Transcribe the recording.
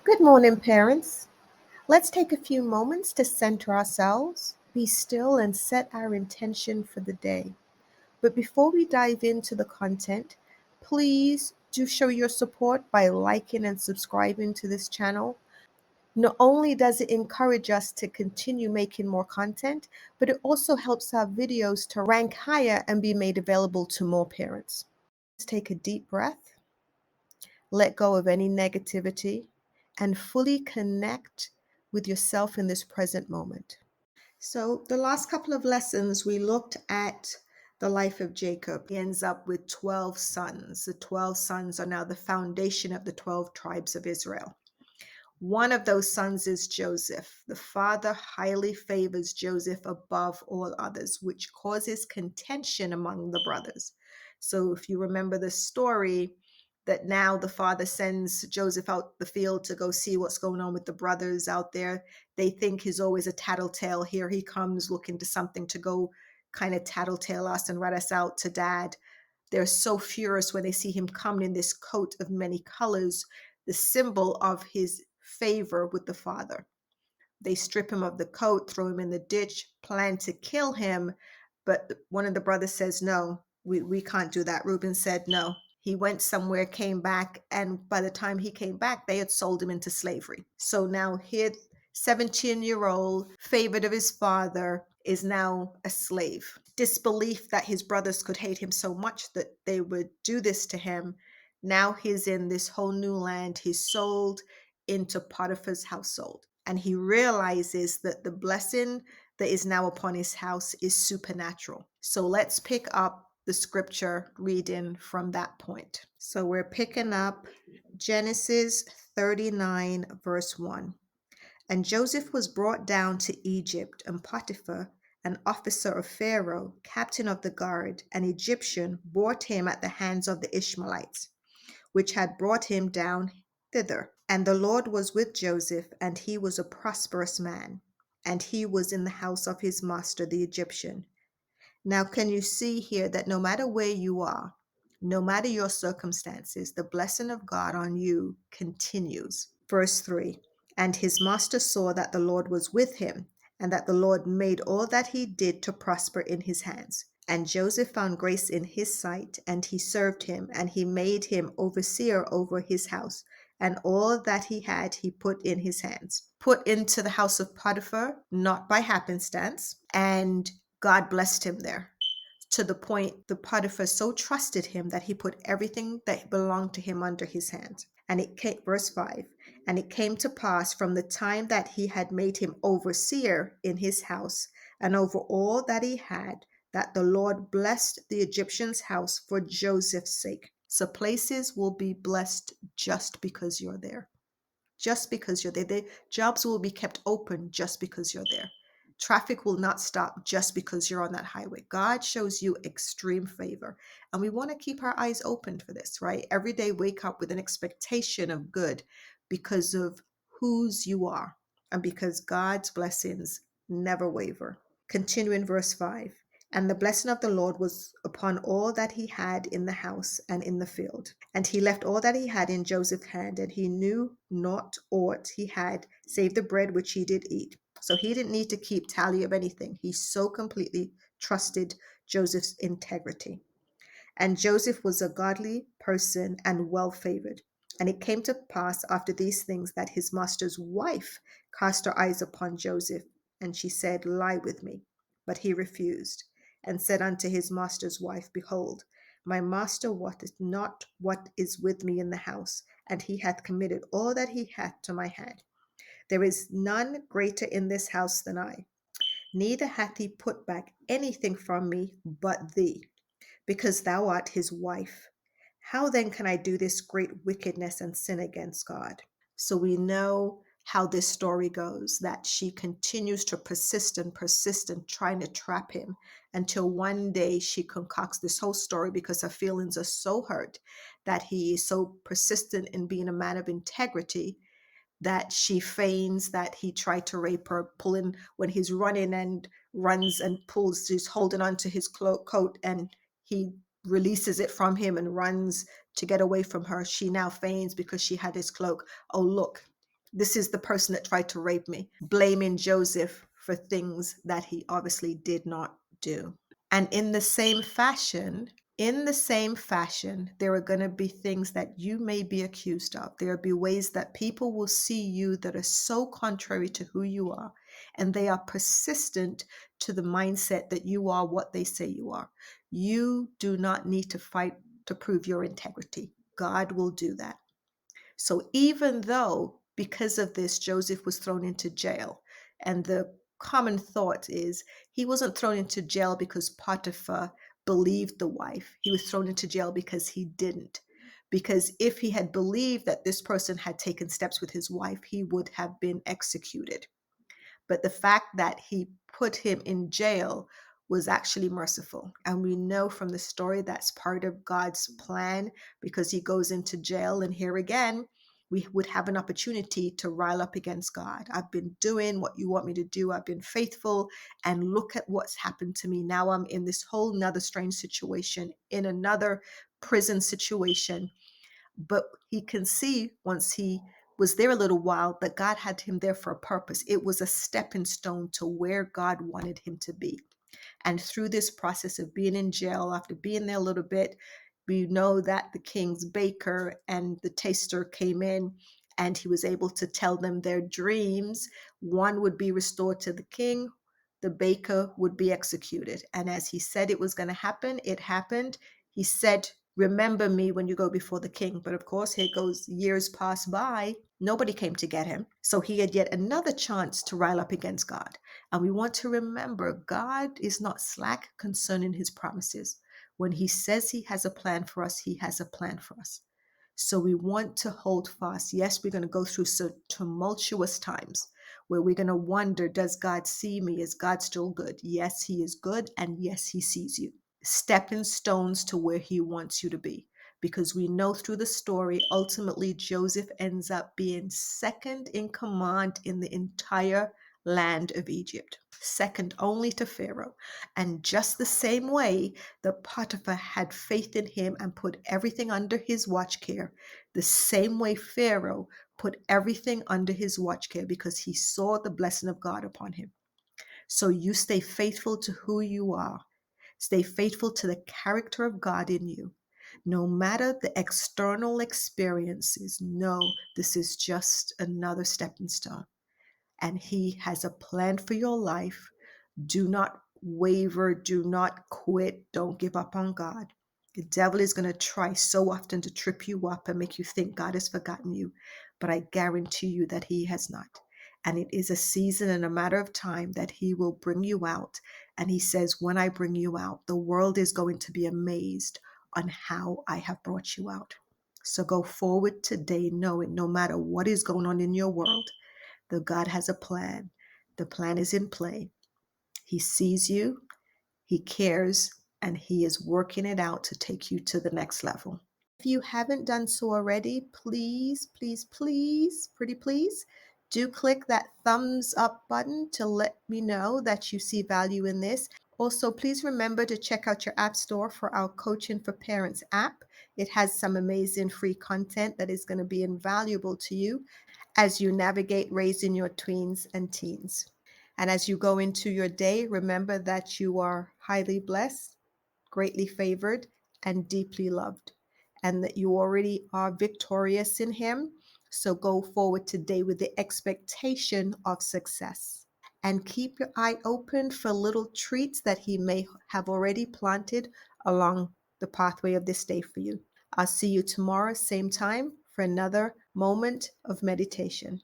Good morning, parents. Let's take a few moments to center ourselves, be still, and set our intention for the day. But before we dive into the content, please do show your support by liking and subscribing to this channel. Not only does it encourage us to continue making more content, but it also helps our videos to rank higher and be made available to more parents. Let's take a deep breath, let go of any negativity, and fully connect with yourself in this present moment. So, the last couple of lessons, we looked at the life of Jacob. He ends up with 12 sons. The 12 sons are now the foundation of the 12 tribes of Israel. One of those sons is Joseph. The father highly favors Joseph above all others, which causes contention among the brothers. So, if you remember the story, that now the father sends Joseph out the field to go see what's going on with the brothers out there. They think he's always a tattletale. Here he comes looking to something to go kind of tattletale us and rat us out to dad. They're so furious when they see him coming in this coat of many colors, the symbol of his favor with the father. They strip him of the coat, throw him in the ditch, plan to kill him. But one of the brothers says, no, we can't do that. Reuben said, no. He went somewhere, came back, and by the time he came back, they had sold him into slavery. So now here, 17-year-old, favored of his father, is now a slave. Disbelief that his brothers could hate him so much that they would do this to him. Now he's in this whole new land. He's sold into Potiphar's household. And he realizes that the blessing that is now upon his house is supernatural. So let's pick up the scripture reading from that point. So we're picking up Genesis 39, verse 1. And Joseph was brought down to Egypt, and Potiphar, an officer of Pharaoh, captain of the guard, an Egyptian, bought him at the hands of the Ishmaelites, which had brought him down thither. And the Lord was with Joseph, and he was a prosperous man, and he was in the house of his master the Egyptian. Now, can you see here that no matter where you are, no matter your circumstances, the blessing of God on you continues? Verse 3. And his master saw that the Lord was with him, and that the Lord made all that he did to prosper in his hands. And Joseph found grace in his sight, and he served him, and he made him overseer over his house, and all that he had he put in his hands. Put into the house of Potiphar, not by happenstance, and God blessed him there, to the point the Potiphar so trusted him that he put everything that belonged to him under his hand. And it came, verse 5, and it came to pass from the time that he had made him overseer in his house and over all that he had, that the Lord blessed the Egyptian's house for Joseph's sake. So places will be blessed just because you're there. Just because you're there. The jobs will be kept open just because you're there. Traffic will not stop just because you're on that highway. God shows you extreme favor. And we want to keep our eyes open for this, right? Every day, wake up with an expectation of good because of whose you are and because God's blessings never waver. Continue in verse 5. And the blessing of the Lord was upon all that he had in the house and in the field. And he left all that he had in Joseph's hand, and he knew not aught he had save the bread which he did eat. So he didn't need to keep tally of anything. He so completely trusted Joseph's integrity. And Joseph was a godly person and well favored. And it came to pass after these things that his master's wife cast her eyes upon Joseph, and she said, lie with me. But he refused, and said unto his master's wife, behold, my master wotteth not what is with me in the house, and he hath committed all that he hath to my hand. There is none greater in this house than I, neither hath he put back anything from me but thee, because thou art his wife. How then can I do this great wickedness and sin against God? So we know how this story goes, that she continues to persist and trying to trap him until one day she concocts this whole story because her feelings are so hurt that he is so persistent in being a man of integrity that she feigns that he tried to rape her, pulling when he's running and runs and pulls, he's holding onto his coat and he releases it from him and runs to get away from her. She now feigns because she had his cloak. Oh, look, This is the person that tried to rape me, blaming Joseph for things that he obviously did not do. And in the same fashion, there are going to be things that you may be accused of. There will be ways that people will see you that are so contrary to who you are, and they are persistent to the mindset that you are what they say you are. You do not need to fight to prove your integrity. God will do that. So even though because of this, Joseph was thrown into jail, and the common thought is he wasn't thrown into jail because Potiphar believed the wife. He was thrown into jail because he didn't. Because if he had believed that this person had taken steps with his wife, he would have been executed. But the fact that he put him in jail was actually merciful. And we know from the story that's part of God's plan, because he goes into jail. And here again, we would have an opportunity to rile up against God. I've been doing what you want me to do. I've been faithful. And look at what's happened to me. Now I'm in this whole nother strange situation, in another prison situation. But he can see, once he was there a little while, that God had him there for a purpose. It was a stepping stone to where God wanted him to be. And through this process of being in jail, after being there a little bit, we know that the king's baker and the taster came in, and he was able to tell them their dreams. One would be restored to the king, the baker would be executed. And as he said it was going to happen, it happened. He said, remember me when you go before the king. But of course, here goes years pass by. Nobody came to get him. So he had yet another chance to rile up against God. And we want to remember, God is not slack concerning his promises. When he says he has a plan for us, he has a plan for us. So we want to hold fast. Yes, we're going to go through some tumultuous times where we're going to wonder, does God see me? Is God still good? Yes, he is good. And yes, he sees you. Stepping stones to where he wants you to be. Because we know through the story, ultimately, Joseph ends up being second in command in the entire land of Egypt, second only to Pharaoh. And just the same way that Potiphar had faith in him and put everything under his watch care, the same way Pharaoh put everything under his watch care, because he saw the blessing of God upon him. So you stay faithful to who you are. Stay faithful to the character of God in you. No matter the external experiences, know this is just another stepping stone. And he has a plan for your life. Do not waver. Do not quit. Don't give up on God. The devil is going to try so often to trip you up and make you think God has forgotten you. But I guarantee you that he has not. And it is a season and a matter of time that he will bring you out. And he says, when I bring you out, the world is going to be amazed on how I have brought you out. So go forward today, knowing no matter what is going on in your world, that God has a plan. The plan is in play. He sees you, he cares, and he is working it out to take you to the next level. If you haven't done so already, please, please, please, pretty please, do click that thumbs up button to let me know that you see value in this. Also, please remember to check out your app store for our Coaching for Parents app. It has some amazing free content that is going to be invaluable to you as you navigate raising your tweens and teens. And as you go into your day, remember that you are highly blessed, greatly favored, and deeply loved, and that you already are victorious in Him. So go forward today with the expectation of success. And keep your eye open for little treats that He may have already planted along the pathway of this day for you. I'll see you tomorrow, same time, for another moment of meditation.